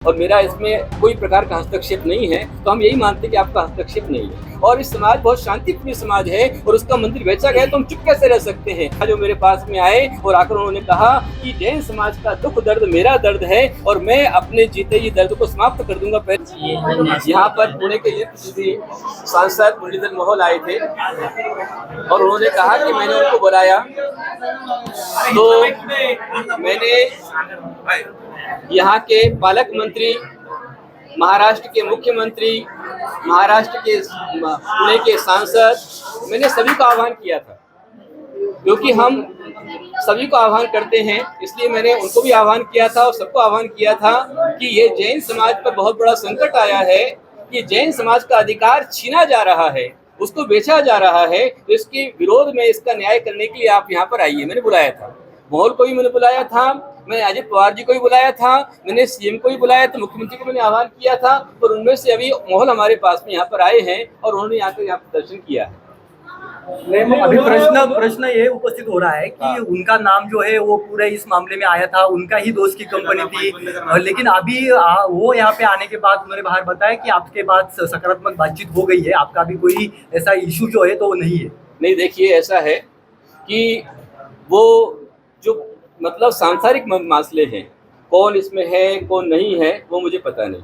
और मेरा इसमें कोई प्रकार का हस्तक्षेप नहीं है, तो हम यही मानते हैं कि आपका हस्तक्षेप नहीं है। और इस समाज बहुत शांतिपूर्ण समाज है और उसका मंदिर बेचा गया तो हम चुप कैसे रह सकते हैं। जो मेरे पास में आए और आकर उन्होंने कहा कि जैन समाज का दुख दर्द मेरा दर्द है और मैं अपने जीते ही दर्द को समाप्त कर दूंगा। यहाँ पर पुणे के सांसद मुरलीधर मोहोल आए थे और उन्होंने कहा कि मैंने उनको बुलाया, तो मैंने यहाँ के पालक मंत्री, महाराष्ट्र के मुख्यमंत्री, महाराष्ट्र के पुणे के सांसद, मैंने सभी को आह्वान किया था, क्योंकि हम सभी को आह्वान करते हैं, इसलिए मैंने उनको भी आह्वान किया था और सबको आह्वान किया था कि ये जैन समाज पर बहुत बड़ा संकट आया है कि जैन समाज का अधिकार छीना जा रहा है, उसको बेचा जा रहा है, तो इसके विरोध में इसका न्याय करने के लिए आप यहाँ पर आइए। मैंने बुलाया था, मोहोल को भी मैंने बुलाया था, मैंने अजित पवार जी को भी बुलाया था, मैंने सीएम को भी बुलाया था, मुख्यमंत्री को मैंने आह्वान किया था, और उनमें से अभी मोहोल हमारे पास में यहाँ पर आए हैं और उन्होंने यहाँ पर दर्शन किया है। अभी प्रश्न ये उपस्थित हो रहा है कि उनका नाम जो है वो पूरे इस मामले में आया था, उनका ही दोस्त की कंपनी थी, लेकिन अभी वो यहाँ पे आने के बाद उन्होंने बाहर बताया कि आपके बाद सकारात्मक बातचीत हो गई है, आपका भी कोई ऐसा इशू जो है तो वो नहीं है। नहीं, देखिए ऐसा है कि वो जो मतलब सांसारिक मसले हैं, कौन इसमें है कौन नहीं है वो मुझे पता नहीं,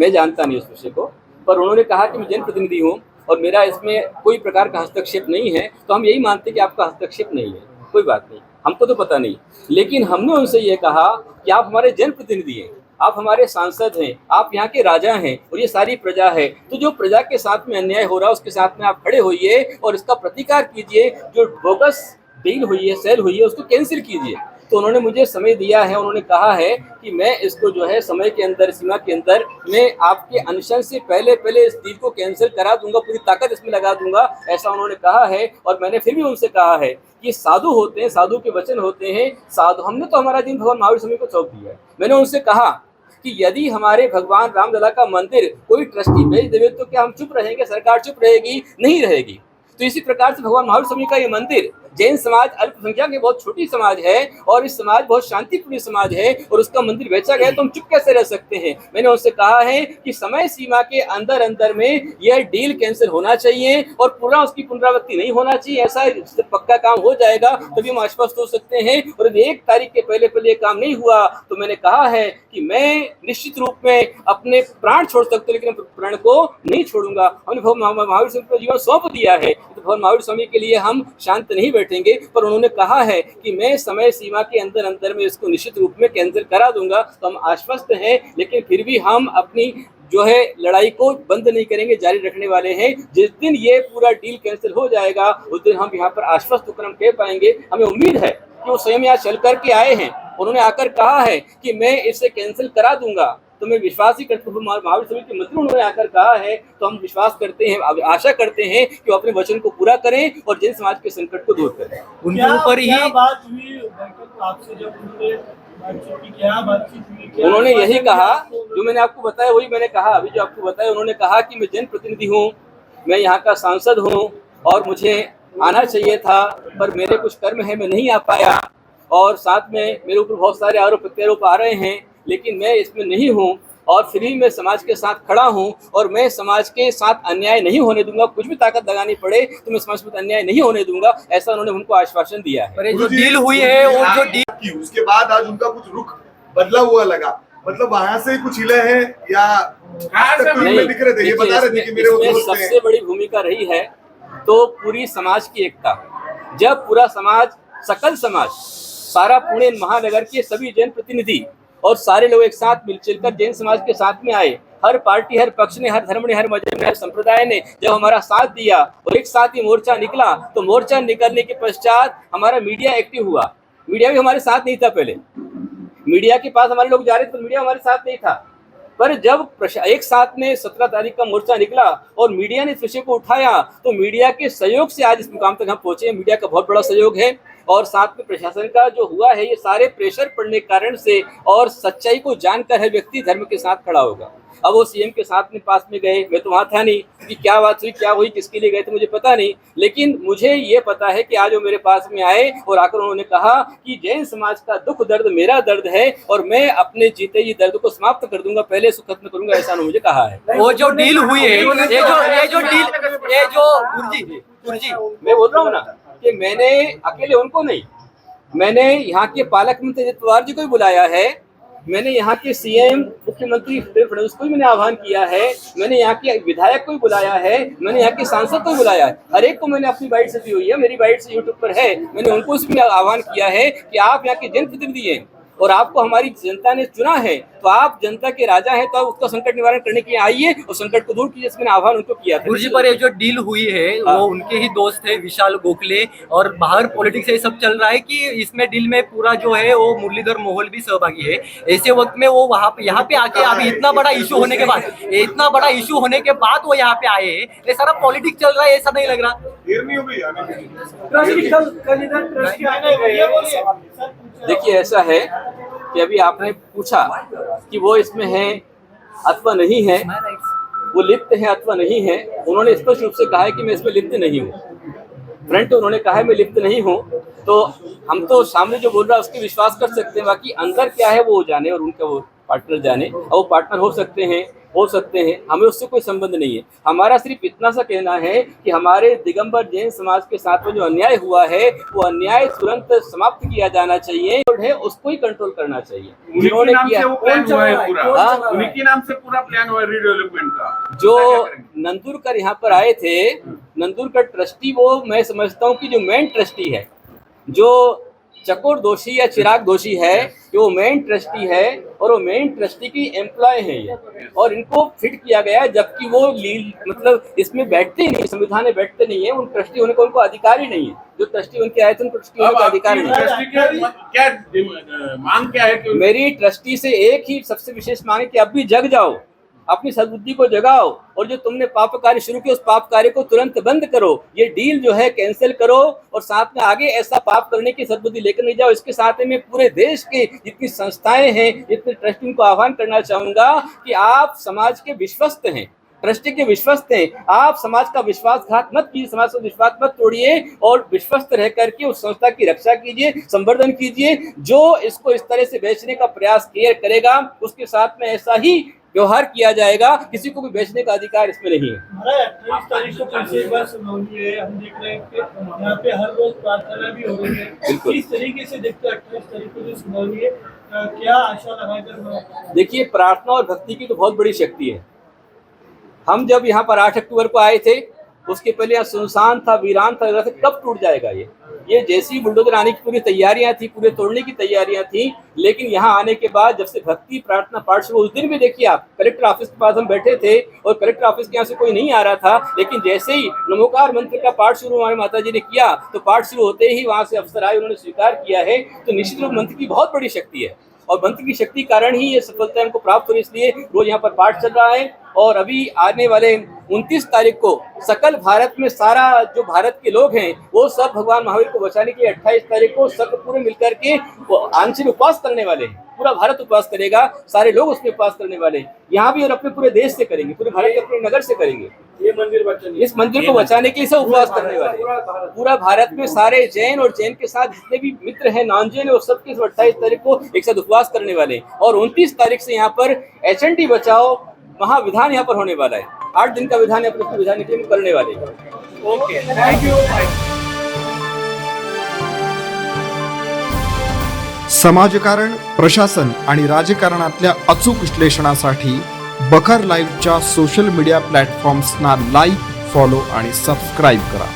मैं जानता नहीं उस विषय को, पर उन्होंने कहा कि मैं जनप्रतिनिधि हूँ और मेरा इसमें कोई प्रकार का हस्तक्षेप नहीं है, तो हम यही मानते हैं कि आपका हस्तक्षेप नहीं है। कोई बात नहीं, हमको तो पता नहीं, लेकिन हमने उनसे ये कहा कि आप हमारे जनप्रतिनिधि हैं, आप हमारे सांसद हैं, आप यहाँ के राजा हैं और ये सारी प्रजा है, तो जो प्रजा के साथ में अन्याय हो रहा है उसके साथ में आप खड़े होइए और इसका प्रतिकार कीजिए। जो बोगस डील हुई है, सेल हुई है, उसको कैंसिल कीजिए। तो उन्होंने मुझे समय दिया है, उन्होंने कहा है कि मैं इसको जो है समय के अंदर, सीमा के अंदर, मैं आपके अनशन से पहले इस डील को कैंसिल करा दूंगा, पूरी ताकत इसमें लगा दूंगा, ऐसा उन्होंने कहा है। और मैंने फिर भी उनसे कहा है कि साधु होते हैं, साधु के वचन होते हैं, साधु हमने तो हमारा दिन भगवान महावीर स्वामी को सौंप दिया है। मैंने उनसे कहा कि यदि हमारे भगवान रामलला का मंदिर कोई ट्रस्टी भेज देवे तो क्या हम चुप रहेंगे, सरकार चुप रहेगी? नहीं रहेगी। तो इसी प्रकार से भगवान महावीर स्वामी का ये मंदिर, जैन समाज अल्पसंख्यक में बहुत छोटी समाज है और इस समाज बहुत शांतिपूर्ण समाज है और उसका मंदिर बेचा गया तो हम चुप कैसे रह सकते हैं। मैंने उनसे कहा है कि समय सीमा के अंदर में यह डील कैंसिल होना चाहिए और पूरा उसकी पुनरावृत्ति नहीं होना चाहिए। ऐसा पक्का काम हो जाएगा तभी हम आश्वस्त हो सकते हैं, और यदि 1 तारीख के पहले ये काम नहीं हुआ तो मैंने कहा है कि मैं निश्चित रूप में अपने प्राण छोड़ सकता हूँ, लेकिन प्राण को नहीं छोड़ूंगा। हमने भगवान महावीर स्वामी को जीवन सौंप दिया है, तो भगवान महावीर स्वामी के लिए हम शांत नहीं बैठेंगे। पर उन्होंने कहा है कि मैं समय सीमा के अंदर में इसको निश्चित रूप में कैंसिल करा दूंगा, तो हम आश्वस्त हैं, लेकिन फिर भी हम अपनी जो है लड़ाई को बंद नहीं करेंगे, जारी रखने वाले हैं। जिस दिन ये पूरा डील कैंसिल हो जाएगा उस दिन हम यहाँ पर आश्वस्त होकर हम कह पाएंगे। हमें उम्मीद है कि वो स्वयं यहाँ चल करके आए हैं, उन्होंने आकर कहा है कि मैं इसे कैंसिल करा दूंगा, तो मैं विश्वास ही करता हूँ। महावीर स्वामी के मंत्री उन्होंने आकर कहा है, तो हम विश्वास करते हैं, आशा करते हैं कि वो अपने वचन को पूरा करें और जैन समाज के संकट को दूर करें। उनके ऊपर ही बात हुई आपसे, जब उन्होंने यही कहा जो मैंने आपको बताया, वही मैंने कहा अभी जो आपको बताया। उन्होंने कहा कि मैं जनप्रतिनिधि हूँ, मैं यहाँ का सांसद हूँ और मुझे आना चाहिए था, पर मेरे कुछ कर्म है, मैं नहीं आ पाया, और साथ में मेरे ऊपर बहुत सारे आरोप प्रत्यारोप आ रहे हैं, लेकिन मैं इसमें नहीं हूँ और फिर भी मैं समाज के साथ खड़ा हूँ और मैं समाज के साथ अन्याय नहीं होने दूंगा। कुछ भी ताकत लगानी पड़े तो मैं समाज में अन्याय नहीं होने दूंगा, ऐसा उन्होंने उनको आश्वासन दिया है। जो डील हुई है और जो डील की उसके बाद आज उनका कुछ रुख बदला हुआ लगा, मतलब वहां से कुछ हिले हैं या नहीं दिख रहे थे? ये बता रहे थे कि मेरे वो दोस्त हैं। सबसे बड़ी भूमिका रही है तो पूरी समाज की एकता। जब पूरा समाज, सकल समाज, सारा पुणे महानगर के सभी जनप्रतिनिधि और सारे लोग एक साथ मिलजुल कर जैन समाज के साथ में आए, हर पार्टी, हर पक्ष ने, हर धर्म ने, हर मजहब ने, हर संप्रदाय ने जब हमारा साथ दिया और एक साथ ही मोर्चा निकला, तो मोर्चा निकलने के पश्चात हमारा मीडिया एक्टिव हुआ। मीडिया भी हमारे साथ नहीं था, पहले मीडिया के पास हमारे लोग जा रहे थे, मीडिया हमारे साथ नहीं था। पर जब एक साथ में 17 तारीख का मोर्चा निकला और मीडिया ने इस विषय को उठाया, तो मीडिया के सहयोग से आज इस मुकाम तक हम पहुंचे। मीडिया का बहुत बड़ा सहयोग है। और साथ में प्रशासन का जो हुआ है, ये सारे प्रेशर पड़ने के कारण से, और सच्चाई को जानकर हर व्यक्ति धर्म के साथ खड़ा होगा। अब वो सीएम के साथ में पास में गए, मैं तो वहाँ था नहीं कि क्या बात हुई, क्या हुई, किसके लिए गए थे मुझे पता नहीं, लेकिन मुझे ये पता है कि आज वो मेरे पास में आए और आकर उन्होंने कहा कि जैन समाज का दुख दर्द मेरा दर्द है और मैं अपने जीते ही दर्द को समाप्त कर दूंगा, पहले इसको खत्म करूंगा, ऐसा उन्होंने मुझे कहा है। वो जो डील हुई है, ये जो गुरुजी मैं बोल रहा हूँ ना कि मैंने अकेले उनको नहीं, मैंने यहाँ के पालक मंत्री अजित पवार जी को भी बुलाया है, मैंने यहाँ के सीएम मुख्यमंत्री फडणवीस को भी मैंने आह्वान किया है, मैंने यहाँ के विधायक को भी बुलाया है, मैंने यहाँ के सांसद को भी बुलाया है, हर एक को मैंने अपनी बाइट से दी हुई है, मेरी बाइट से यूट्यूब पर है, मैंने उनको भी आह्वान किया है कि आप यहाँ के जनप्रतिनिधि हैं और आपको हमारी जनता ने चुना है, तो आप जनता के राजा हैं, तो आप उसका संकट निवारण करने के लिए आइए और संकट को दूर कीजिए। मैंने आह्वान उनको किया था। गुरुजी, पर ये जो डील हुई है वो उनके ही दोस्त है विशाल गोखले, और बाहर पॉलिटिक्स ये सब चल रहा है कि इसमें डील में पूरा जो है वो मुरलीधर मोहोल भी सहभागी है। ऐसे वक्त में वो वहाँ पे यहाँ पे आके अभी इतना बड़ा इशू होने के बाद वो यहाँ पे आए हैं, ये सारा पॉलिटिक्स चल रहा है, ऐसा नहीं लग रहा? देखिए ऐसा है कि अभी आपने पूछा कि वो इसमें है अथवा नहीं है, वो लिप्त है अथवा नहीं है, उन्होंने स्पष्ट रूप से कहा है कि मैं इसमें लिप्त नहीं हूँ। फ्रंट उन्होंने कहा है मैं लिप्त नहीं हूँ, तो हम तो सामने जो बोल रहा है उसकी विश्वास कर सकते हैं, बाकी अंदर क्या है वो जाने और उनका वो पार्टनर जाने, और वो पार्टनर हो सकते हैं, हमें उससे कोई संबंध नहीं है। हमारा सिर्फ इतना सा कहना है कि हमारे दिगंबर जैन समाज के साथ में जो अन्याय हुआ है वो अन्याय तुरंत समाप्त किया जाना चाहिए, है उसको ही कंट्रोल करना चाहिए। जिन्होंने किया उनके नाम से पूरा प्लान हुआ है रीडेवलपमेंट का। जो नंदुरकर यहाँ पर आए थे, नंदुरकर ट्रस्टी, वो मैं समझता हूँ कि जो मेन ट्रस्टी है, जो चकोर दोषी या चिराग दोषी है, वो मेन ट्रस्टी है और वो मेन ट्रस्टी की एम्प्लॉय है ये, और इनको फिट किया गया है, जबकि वो मतलब इसमें बैठते ही नहीं, संविधान में बैठते नहीं है, उन ट्रस्टी होने का उनको अधिकार ही नहीं है। जो ट्रस्टी उनके आए थे उनको ट्रस्टी होने का अधिकार नहीं है। क्या मांग क्या है? मेरी ट्रस्टी से एक ही सबसे विशेष मांग है कि अब भी जग जाओ, अपनी सद्बुद्धि को जगाओ, और जो तुमने पाप कार्य शुरू किया उस पाप कार्य को तुरंत बंद करो, ये डील जो है कैंसिल करो, और साथ में आगे ऐसा पाप करने की सद्बुद्धि लेकर नहीं जाओ। इसके साथ में पूरे देश के जितनी संस्थाएं हैं, जितने ट्रस्टी को आह्वान करना चाहूंगा कि आप समाज के विश्वस्त हैं, ट्रस्टी के विश्वस्त हैं, आप समाज का विश्वासघात मत कीजिए, समाज का विश्वास मत तोड़िए, और विश्वस्त रह करके उस संस्था की रक्षा कीजिए, संवर्धन कीजिए। जो इसको इस तरह से बेचने का प्रयास करेगा उसके साथ में ऐसा ही व्यवहार किया जाएगा, किसी को भी बेचने का अधिकार इसमें नहीं है। 28 तारीख को फिर से एक बार सुनवाई है, हम देख रहे हैं कि यहाँ पे हर रोज प्रार्थना भी हो रही है, किस तरीके से देखते हैं 28 तारीख को जो सुनवाई है, क्या आशा लगाकर? देखिए, प्रार्थना और भक्ति की तो बहुत बड़ी शक्ति है। हम जब यहाँ पर 8 अक्टूबर को आए थे, उसके पहले यहाँ सुनसान था, वीरान था, कब टूट जाएगा ये जैसी बुलडोजर आने की पूरी तैयारियां थी, पूरे तोड़ने की तैयारियां थी, लेकिन यहाँ आने के बाद जब से भक्ति प्रार्थना पाठ शुरू, उस दिन भी देखिए आप कलेक्टर ऑफिस के पास हम बैठे थे और कलेक्टर ऑफिस के यहाँ से कोई नहीं आ रहा था, लेकिन जैसे ही नमोकार मंत्र का पाठ शुरू हमारे माता जी ने किया, तो पाठ शुरू होते ही वहाँ से अफसर आए, उन्होंने स्वीकार किया है। तो निश्चित रूप मंत्र की बहुत बड़ी शक्ति है, और मंत्र की शक्ति कारण ही ये सफलता हमको प्राप्त हो रही, इसलिए रोज यहाँ पर पाठ चल रहा है। और अभी आने वाले 29 तारीख को सकल भारत में सारा जो भारत के लोग हैं वो सब भगवान महावीर को बचाने के लिए 28 तारीख को सब पूरे मिलकर के वो आंशिक उपवास करने वाले हैं। पूरा भारत उपवास करेगा, सारे लोग उसमें उपवास करने वाले हैं, यहाँ भी और अपने पूरे देश से करेंगे, पूरे भारत के अपने नगर से करेंगे। ये मंदिर बचाने, इस मंदिर को बचाने के लिए सब उपवास करने वाले, पूरा भारत में सारे जैन और जैन के साथ जितने भी मित्र हैं नॉन जैन और सबके 28 तारीख को एक साथ उपवास करने वाले, और 29 तारीख से यहाँ पर HND बचाओ महाविधान यहाँ पर होने वाला है। 8 दिन का विधान है, विधान करने वाले। Okay, thank you. समाजकारण, प्रशासन आणि राजकारणातल्या अचूक विश्लेषणासाठी बखर लाईव्हच्या सोशल मीडिया प्लॅटफॉर्म्सना लाईक, फॉलो आणि सबस्क्राईब करा।